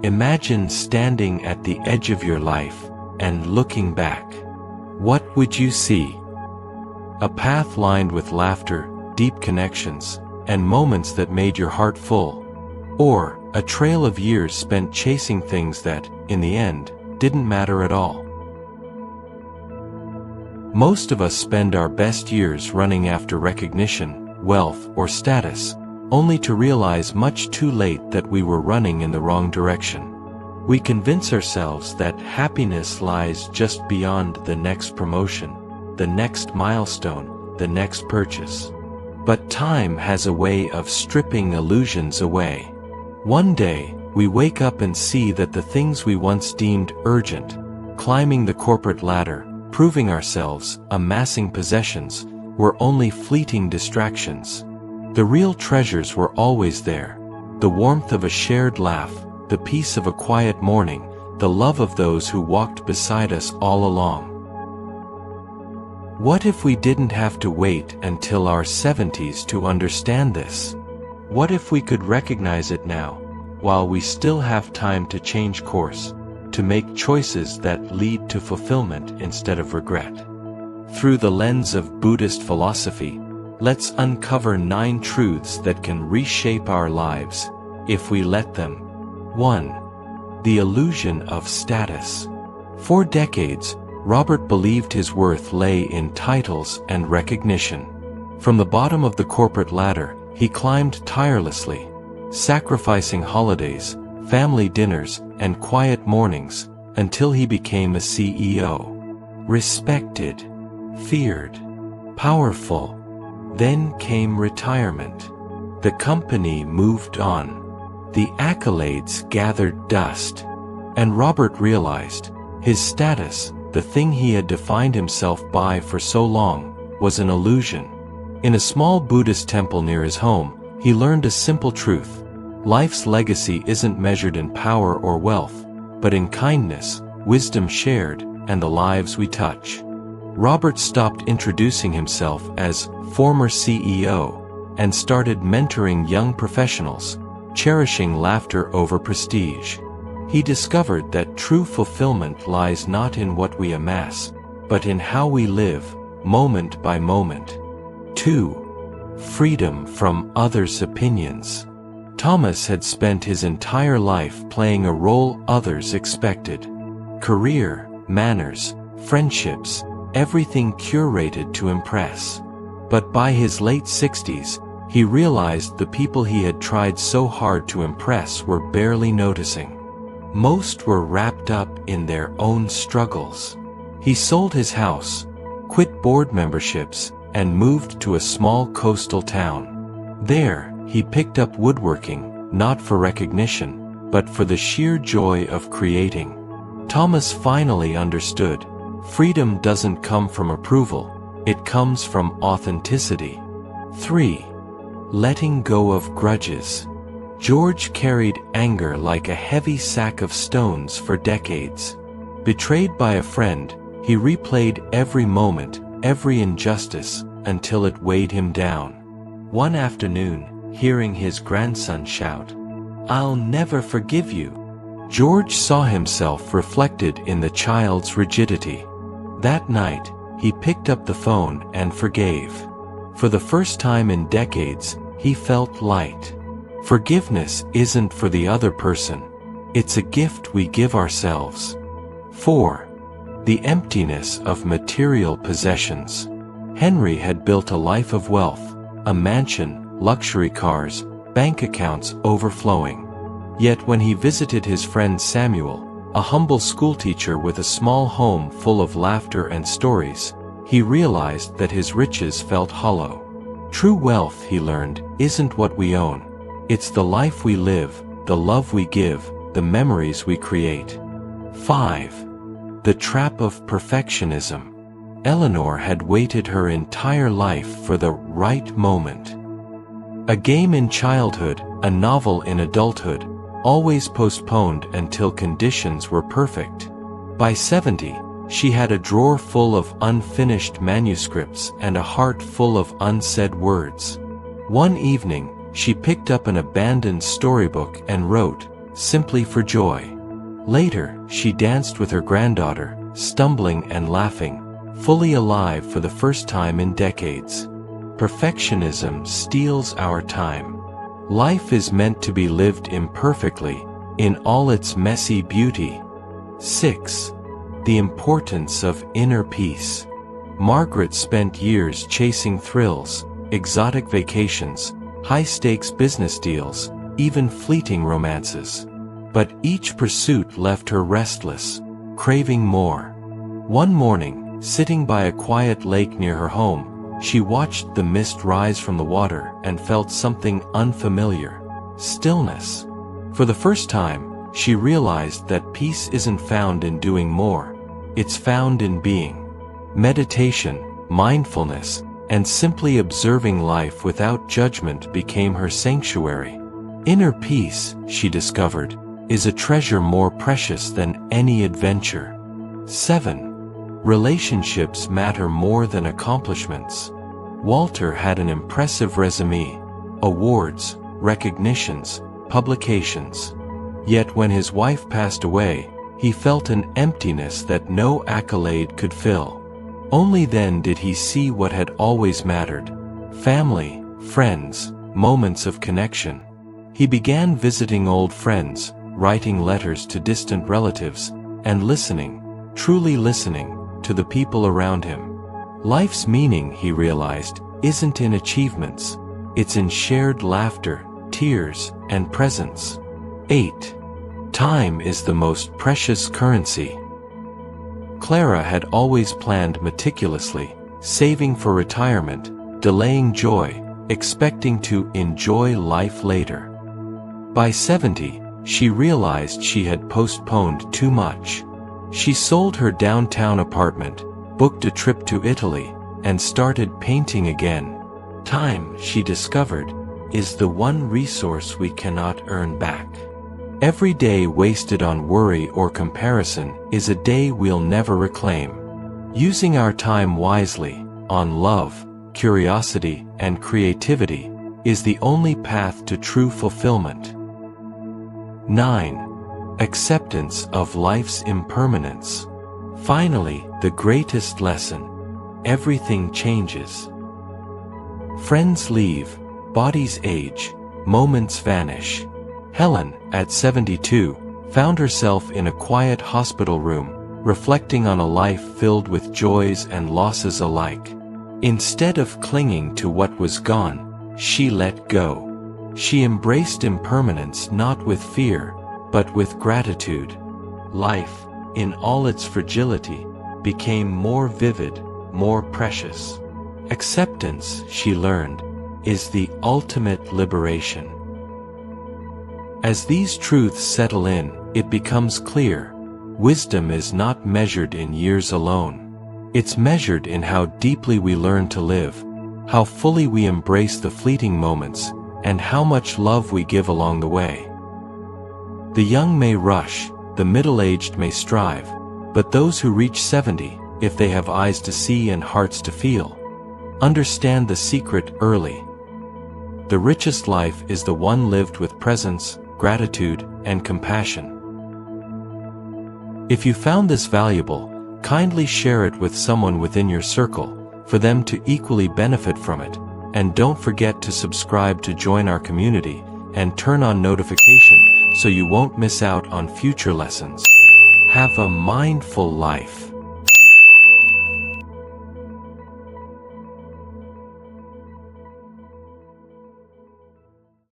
Imagine standing at the edge of your life and looking back. What would you see? A path lined with laughter, deep connections, and moments that made your heart full. Or a trail of years spent chasing things that, in the end, didn't matter at all. Most of us spend our best years running after recognition, wealth, or status, only to realize much too late that we were running in the wrong direction. We convince ourselves that happiness lies just beyond the next promotion, the next milestone, the next purchase. But time has a way of stripping illusions away. One day, we wake up and see that the things we once deemed urgent, climbing the corporate ladder, proving ourselves, amassing possessions, were only fleeting distractions. The real treasures were always there. The warmth of a shared laugh, the peace of a quiet morning, the love of those who walked beside us all along. What if we didn't have to wait until our 70s to understand this? What if we could recognize it now, while we still have time to change course, to make choices that lead to fulfillment instead of regret? Through the lens of Buddhist philosophy, let's uncover 9 truths that can reshape our lives, if we let them. 1. The illusion of status. For decades, Robert believed his worth lay in titles and recognition. From the bottom of the corporate ladder, he climbed tirelessly, sacrificing holidays, family dinners, and quiet mornings, until he became a CEO. Respected, feared, powerful. Then came retirement. The company moved on. The accolades gathered dust. And Robert realized, his status, the thing he had defined himself by for so long, was an illusion. In a small Buddhist temple near his home, he learned a simple truth. Life's legacy isn't measured in power or wealth, but in kindness, wisdom shared, and the lives we touch. Robert stopped introducing himself as former CEO and started mentoring young professionals, cherishing laughter over prestige. He discovered that true fulfillment lies not in what we amass, but in how we live, moment by moment. 2. Freedom from others' opinions. Thomas had spent his entire life playing a role others expected. Career, manners, friendships, everything curated to impress. But by his late 60s, he realized the people he had tried so hard to impress were barely noticing. Most were wrapped up in their own struggles. He sold his house, quit board memberships, and moved to a small coastal town. There, he picked up woodworking, not for recognition, but for the sheer joy of creating. Thomas finally understood, freedom doesn't come from approval, it comes from authenticity. 3. Letting go of grudges. George carried anger like a heavy sack of stones for decades. Betrayed by a friend, he replayed every moment, every injustice, until it weighed him down. One afternoon, hearing his grandson shout, "I'll never forgive you," George saw himself reflected in the child's rigidity. That night, he picked up the phone and forgave. For the first time in decades, he felt light. Forgiveness isn't for the other person. It's a gift we give ourselves. 4. The emptiness of material possessions. Henry had built a life of wealth, a mansion, luxury cars, bank accounts overflowing. Yet when he visited his friend Samuel, a humble schoolteacher with a small home full of laughter and stories, he realized that his riches felt hollow. True wealth, he learned, isn't what we own. It's the life we live, the love we give, the memories we create. 5. The trap of perfectionism. Eleanor had waited her entire life for the right moment. A game in childhood, a novel in adulthood, always postponed until conditions were perfect. By 70, she had a drawer full of unfinished manuscripts and a heart full of unsaid words. One evening, she picked up an abandoned storybook and wrote, simply for joy. Later, she danced with her granddaughter, stumbling and laughing, fully alive for the first time in decades. Perfectionism steals our time. Life is meant to be lived imperfectly, in all its messy beauty. 6. The importance of inner peace. Margaret spent years chasing thrills, exotic vacations, high-stakes business deals, even fleeting romances. But each pursuit left her restless, craving more. One morning, sitting by a quiet lake near her home, she watched the mist rise from the water and felt something unfamiliar: stillness. For the first time, she realized that peace isn't found in doing more, it's found in being. Meditation, mindfulness, and simply observing life without judgment became her sanctuary. Inner peace, she discovered, is a treasure more precious than any adventure. 7. Relationships matter more than accomplishments. Walter had an impressive resume: awards, recognitions, publications. Yet when his wife passed away, he felt an emptiness that no accolade could fill. Only then did he see what had always mattered: family, friends, moments of connection. He began visiting old friends, writing letters to distant relatives, and listening, truly listening, to the people around him. Life's meaning, he realized, isn't in achievements, it's in shared laughter, tears, and presence. 8. Time is the most precious currency. Clara had always planned meticulously, saving for retirement, delaying joy, expecting to enjoy life later. By 70, she realized she had postponed too much. She sold her downtown apartment, booked a trip to Italy, and started painting again. Time, she discovered, is the one resource we cannot earn back. Every day wasted on worry or comparison is a day we'll never reclaim. Using our time wisely, on love, curiosity, and creativity, is the only path to true fulfillment. 9. Acceptance of life's impermanence. Finally, the greatest lesson: everything changes. Friends leave, bodies age, moments vanish. Helen, at 72, found herself in a quiet hospital room, reflecting on a life filled with joys and losses alike. Instead of clinging to what was gone, she let go. She embraced impermanence not with fear, but with gratitude. Life, in all its fragility, became more vivid, more precious. Acceptance, she learned, is the ultimate liberation. As these truths settle in, it becomes clear: wisdom is not measured in years alone. It's measured in how deeply we learn to live, how fully we embrace the fleeting moments, and how much love we give along the way. The young may rush, the middle-aged may strive, but those who reach 70, if they have eyes to see and hearts to feel, understand the secret early. The richest life is the one lived with presence, gratitude, and compassion. If you found this valuable, kindly share it with someone within your circle, for them to equally benefit from it, and don't forget to subscribe to join our community, and turn on notifications so you won't miss out on future lessons. Have a mindful life.